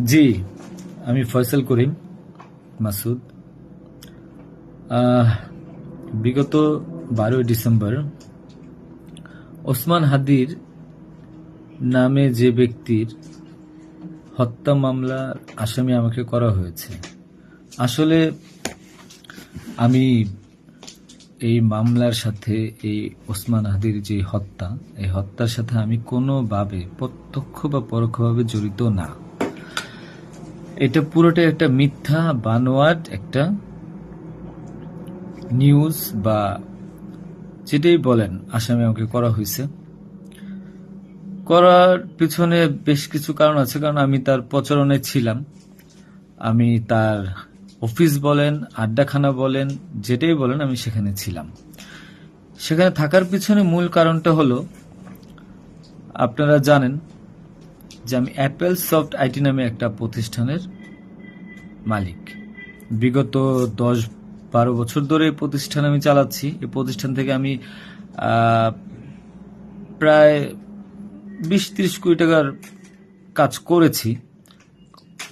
জি, আমি ফয়সাল করিম মাসুদ। বিগত 12 ডিসেম্বর ওসমান হাদির নামে যে ব্যক্তির হত্যা মামলার আসামি আমাকে করা হয়েছে। আসলে আমি এই মামলার সাথে, এই ওসমান হাদির যে হত্যা, এই হত্যার সাথে আমি কোনোভাবে প্রত্যক্ষ বা পরোক্ষভাবে জড়িত না। এটা পুরোটাই একটা মিথ্যা বানোয়াট একটা নিউজ বা যেটাই বলেন আসামি আমাকে করা হয়েছে। করার পিছনে বেশ কিছু কারণ আছে, কারণ আমি তার প্রচারণে ছিলাম। আমি তার অফিস বলেন, আড্ডাখানা বলেন, যেটাই বলেন আমি সেখানে ছিলাম। সেখানে থাকার পিছনে মূল কারণটা হলো, আপনারা জানেন যে আমি অ্যাপেল সফট আইটি নামে একটা প্রতিষ্ঠানের মালিক। বিগত 10-12 বছর ধরে এই প্রতিষ্ঠান আমি চালাচ্ছি। এই প্রতিষ্ঠান থেকে আমি প্রায় 20-30 কোটি টাকার কাজ করেছি,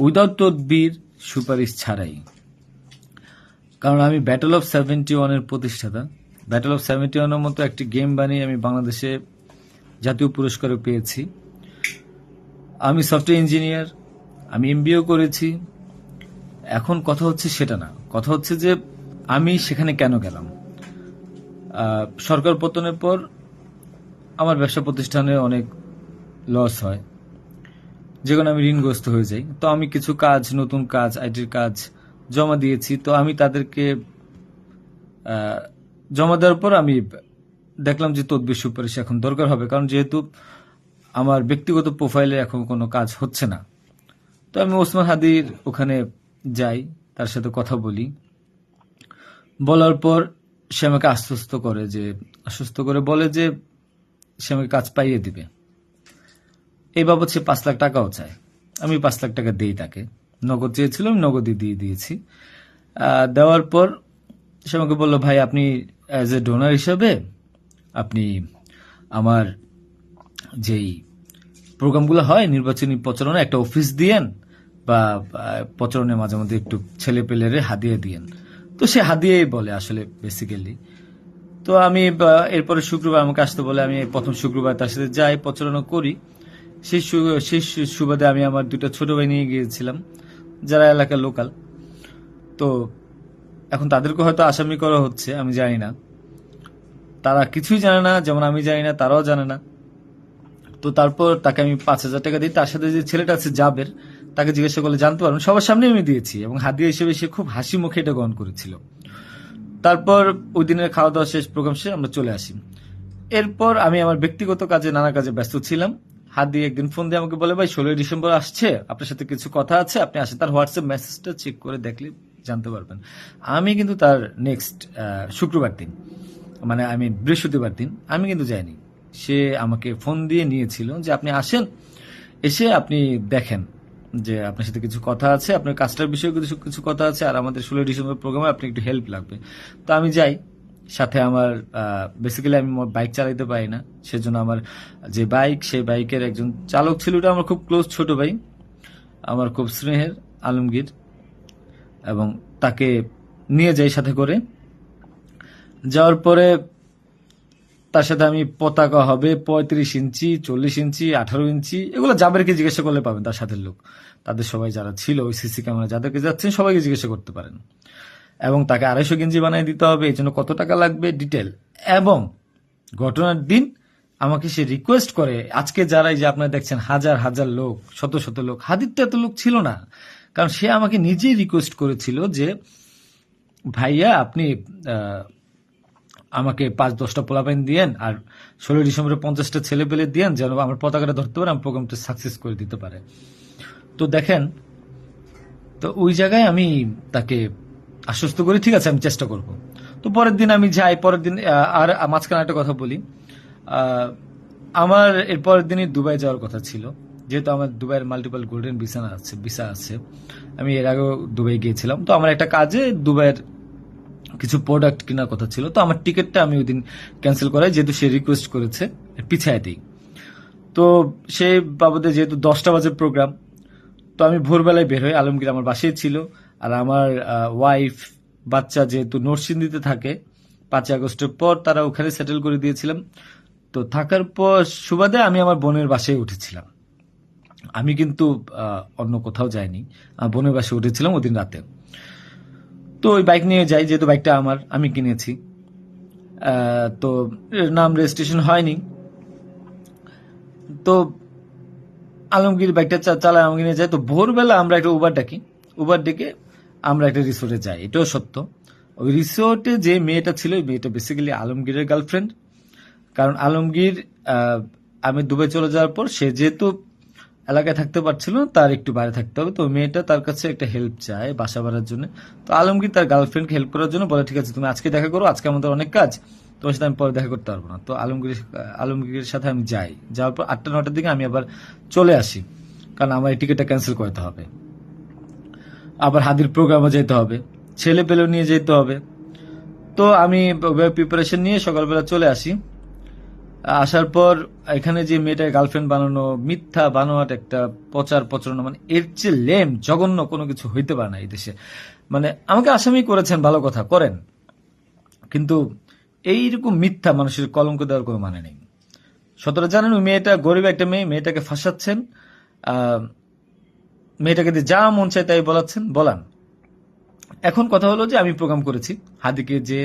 উইদাউট তদবির, সুপারিশ ছাড়াই। কারণ আমি ব্যাটল অফ 71-এর প্রতিষ্ঠাতা। ব্যাটল অফ 71-এর মতো একটি গেম বানিয়ে আমি বাংলাদেশে জাতীয় পুরস্কারও পেয়েছি। আমি সফটওয়্যার ইঞ্জিনিয়ার, আমি এমবিএও করেছি। এখন কথা হচ্ছে সেটা না, কথা হচ্ছে যে আমি সেখানে কেন গেলাম। সরকার পতনের পর আমার ব্যবসা প্রতিষ্ঠানে অনেক লস হয়, যেখানে আমি ঋণগ্রস্ত হয়ে যাই। তো আমি কিছু কাজ, নতুন কাজ, আইটির কাজ জমা দিয়েছি। তো আমি তাদেরকে জমা দেওয়ার পর আমি দেখলাম যে তদবির সুপারিশ এখন দরকার হবে, কারণ যেহেতু আমার ব্যক্তিগত প্রোফাইলে এখন কোনো কাজ হচ্ছে না। তো আমি ওসমান হাদির ওখানে যাই, তার সাথে কথা বলি। বলার পর সে আমাকে আশ্বস্ত করে বলে যে সে আমাকে কাজ পাইয়ে দিবে। এই বাবদ সে 5 লাখ টাকাও চায়। আমি 5 লাখ টাকা দিই তাকে। নগদ চেয়েছিল, আমি নগদই দিয়ে দিয়েছি। দেওয়ার পর সে আমাকে বললো, ভাই আপনি অ্যাজ এ ডোনার হিসাবে আপনি আমার যেই প্রোগ্রামগুলো হয় নির্বাচনী প্রচারণা, একটা অফিস দিয়েন, বা প্রচারণে মাঝে মধ্যে একটু ছেলে পেলেরে হাদিয়ে দিয়েন। তো সে হাদিয়েই বলে আসলে বেসিক্যালি। তো আমি এরপরে শুক্রবার আমাকে আসতে বলে, আমি প্রথম শুক্রবার তার সাথে যাই, প্রচারণা করি। সেই সুবাদে আমি আমার 2টা ছোট ভাই নিয়ে গিয়েছিলাম, যারা এলাকার লোকাল। তো এখন তাদেরকে হয়তো আসামি করা হচ্ছে, আমি জানি না। তারা কিছুই জানে না, যেমন আমি জানি না, তারাও জানে না। তো তারপর তাকে আমি 5,000 টাকা দিই। তার সাথে যে ছেলেটা আছে জাবের, তাকে জিজ্ঞাসা করলে জানতে পারবেন, সবার সামনে আমি দিয়েছি, এবং হাদিয়া হিসেবে সে খুব হাসি মুখে এটা গ্রহণ করেছিল। তারপর ওই দিনের খাওয়া দাওয়া শেষ, প্রোগ্রাম শেষ, আমরা চলে আসি। এরপর আমি আমার ব্যক্তিগত কাজে, নানা কাজে ব্যস্ত ছিলাম। হাদি একদিন ফোন দিয়ে আমাকে বলে, ভাই 16 ডিসেম্বর আসছে, আপনার সাথে কিছু কথা আছে, আপনি আসেন। তার হোয়াটসঅ্যাপ মেসেজটা চেক করে দেখলে জানতে পারবেন। আমি কিন্তু তার নেক্সট শুক্রবার দিন, মানে আমি বৃহস্পতিবার দিন আমি কিন্তু যাইনি। সে আমাকে ফোন দিয়ে নিয়েছিল যে আপনি আসেন, এসে আপনি দেখেন যে আপনার সাথে কিছু কথা আছে, আপনার কাজটার বিষয়ে কিছু কথা আছে, আর আমাদের 16 ডিসেম্বর প্রোগ্রামে আপনি একটু হেল্প লাগবে। তো আমি যাই। সাথে আমার বেসিক্যালি আমি বাইক চালাইতে পারি না, সেজন্য আমার যে বাইক, সেই বাইকের একজন চালক ছিল, ওটা আমার খুব ক্লোজ ছোট ভাই, আমার খুব স্নেহের, আলমগীর। এবং তাকে নিয়ে যাই সাথে করে। যাওয়ার পরে তার সাথে আমি, পতাকা হবে 35 ইঞ্চি, 40 ইঞ্চি, 18 ইঞ্চি, এগুলো জাবেরকে জিজ্ঞাসা করলে পাবেন, তার সাথে লোক, তাদের সবাই যারা ছিল ওই সিসি ক্যামেরা যাদেরকে যাচ্ছেন সবাইকে জিজ্ঞাসা করতে পারেন। এবং তাকে 250 গেঞ্জি বানিয়ে দিতে হবে, এই জন্য কত টাকা লাগবে ডিটেল। এবং ঘটনার দিন আমাকে সে রিকোয়েস্ট করে, আজকে যারাই যে আপনারা দেখছেন হাজার হাজার লোক, শত শত লোক, হাদির তো এত লোক ছিল না, কারণ সে আমাকে নিজেই রিকোয়েস্ট করেছিল যে ভাইয়া আপনি আমাকে 5-10টা পোলাপাইন দিয়েন, আর 16 ডিসেম্বরে 50টা ছেলে পেলে দিয়েন, যেন আমার পতাকাটা ধরতে পারে, আমার প্রোগ্রামটা সাকসেস করে দিতে পারে। তো দেখেন, তো ওই জায়গায় আমি তাকে আশ্বস্ত করি, ঠিক আছে আমি চেষ্টা করব। তো পরের দিন আমি যাই। পরের দিন আর মাঝখানে একটা কথা বলি, আমার এর পরের দিনই দুবাই যাওয়ার কথা ছিল, যেহেতু আমার দুবাইয়ের মাল্টিপল গোল্ডেন ভিসা আছে। আমি এর আগেও দুবাই গিয়েছিলাম। তো আমার একটা কাজে দুবাইয়ের কিছু প্রোডাক্ট কেনার কথা ছিল। তো আমার টিকিটটা আমি ওই দিন ক্যান্সেল করাই, যেহেতু সে রিকোয়েস্ট করেছে, পিছায় দিই। তো সেই বাবদে যেহেতু 10টা বাজে প্রোগ্রাম, তো আমি ভোরবেলায় বের হই, আলমগীর আমার বাসায় ছিল। আর আমার ওয়াইফ, বাচ্চা যেহেতু নরসিংদীতে থাকে, 5ই আগস্টের পর তারা ওখানে সেটেল করে দিয়েছিলাম। তো থাকার পর সুবাদে আমি আমার বোনের বাসায় উঠেছিলাম। আমি কিন্তু অন্য কোথাও যাইনি, আমার বোনের বাসায় উঠেছিলাম ওদিন রাতে। তো ওই বাইক নিয়ে যাই, যেহেতু বাইকটা আমি কিনেছি। তো এর নাম রেজিস্ট্রেশন হয়নি। তো আলমগীর বাইকটা চালায়, আমাকে নিয়ে যায়। তো ভোরবেলা আমরা একটা উবার ডাকি, উবার ডেকে আমরা একটা রিসোর্টে যাই। এটাও সত্য। ওই রিসোর্টে যে মেয়েটা ছিল, ওই মেয়েটা বেসিক্যালি আলমগীরের গার্লফ্রেন্ড। কারণ আলমগীর আমি দুবাই চলে যাওয়ার পর সে যেহেতু এলাকায় থাকতে পারছিল না, তার একটু বাইরে থাকতে হবে। তো মেয়েটা তার কাছে একটা হেল্প চায় বাসা ভাড়ার জন্য। তো আলমগীর তার গার্লফ্রেন্ডকে হেল্প করার জন্য বলে, ঠিক আছে তুমি আজকে দেখা করো, আজকে আমাদের অনেক কাজ, তোমার সাথে আমি পরে দেখা করতে পারবো না। তো আলমগীরের সাথে আমি যাই। যাওয়ার পর 8টা-9টার দিকে আমি আবার চলে আসি, কারণ আমার এই টিকিটটা ক্যান্সেল করতে হবে। আবার হাদির প্রোগ্রামে যেতে হবে, ছেলে পেলেও নিয়ে যেতে হবে। তো আমি প্রিপারেশন নিয়ে সকালবেলা চলে আসি। আসার পর এখানে যে মেয়েটার গার্লফ্রেন্ড বানানো, মিথ্যা বানোয়াট একটা প্রচারণা, মানে এর চেয়ে লেম জঘন্য কোনো কিছু হইতে পারে না এই দেশে। মানে আমাকে আসামি করেছেন, ভালো কথা করেন, কিন্তু এইরকম মিথ্যা মানুষের কলঙ্ক দেওয়ার কোনো মানে নেই। সতরা জানেন, ওই মেয়েটা গরিব একটা মেয়ে, মেয়েটাকে ফাঁসাচ্ছেন। মেয়েটাকে দিয়ে যা মন চায় তাই বলান। এখন কথা হলো যে আমি প্রোগ্রাম করেছি, হাদিকে যে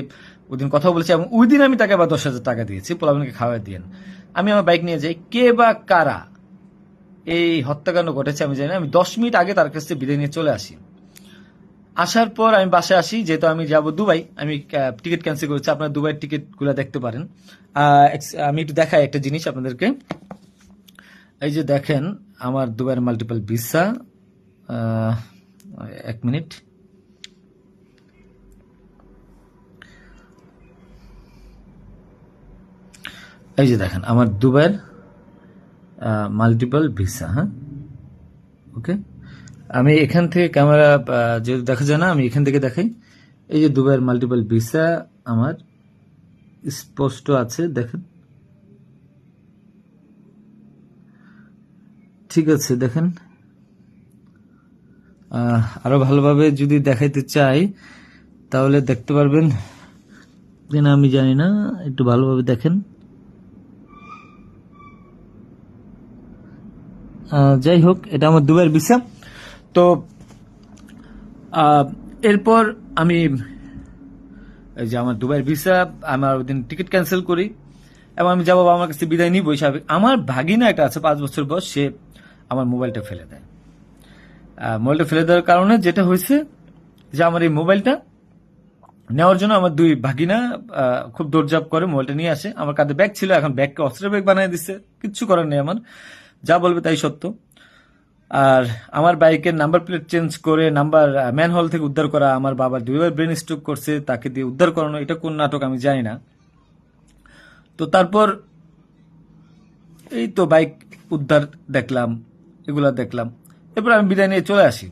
ওদিন কথা বলেছি, এবং ওই দিন আমি তাকে আবার 10,000 টাকা দিয়েছি, পোলাপানকে খাওয়াই দিয়েন। আমি আমার বাইক নিয়ে যাই, কে বা কারা এই হত্যাকাণ্ড ঘটেছে আমি জানি না। আমি 10 মিনিট আগে তার কাছ থেকে বিদায় নিয়ে চলে আসি। আসার পর আমি বাসায় আসি, যেহেতু আমি যাব দুবাই, আমি টিকিট ক্যান্সেল করেছি। আপনারা দুবাইয়ের টিকিট গুলা দেখতে পারেন। আমি একটু দেখাই একটা জিনিস আপনাদেরকে। এই যে দেখেন আমার দুবাইয়ের মাল্টিপল ভিসা। 1 মিনিট। এই যে দেখেন আমার দুবাইয়ের মাল্টিপল ভিসা। হ্যাঁ, ওকে। আমি এখান থেকে ক্যামেরা যেহেতু দেখা যায় না, আমি এখান থেকে দেখাই। এই যে দুবাইয়ের মাল্টিপল ভিসা আমার স্পষ্ট আছে, দেখেন। ঠিক আছে, দেখেন। আরো ভালোভাবে যদি দেখাইতে চাই তাহলে দেখতে পারবেন কিনা আমি জানি না, একটু ভালোভাবে দেখেন। যাই হোক, এটা আমার দুবাইয়ের ভিসা। তো এরপর আমি এই যে আমার দুবাইয়ের ভিসা, আমার ওই দিন টিকিট ক্যান্সেল করি এবং আমি যাবো আমার কাছে বিদায় নিবই স্বাভাবিক। আমার ভাগিনা একটা আছে 5 বছর বয়স, সে আমার মোবাইলটা ফেলে দেয়। মোবাইলটা ফেলে দেওয়ার কারণে যেটা হয়েছে যে আমার এই মোবাইলটা নেওয়ার জন্য আমার দুই ভাগিনা খুব দৌড়ঝাঁপ করে মোবাইলটা নিয়ে আসে। আমার কাঁধে ব্যাগ ছিল, এখন ব্যাগকে অস্ত্রের ব্যাগ বানিয়ে দিচ্ছে, কিচ্ছু করার নেই আমার, যা বলবে তাই সত্য। আর আমার বাইকের নাম্বার প্লেট চেঞ্জ করে নাম্বার ম্যানহোল থেকে উদ্ধার করা, আমার বাবা 2বার ব্রেন স্ট্রোক করছে, তাকে দিয়ে উদ্ধার করানো, এটা কোন নাটক আমি জানি না। তো তারপর এই তো বাইক উদ্ধার দেখলাম, এগুলা দেখলাম। এরপর আমি বিদায় নিয়ে চলে আসি।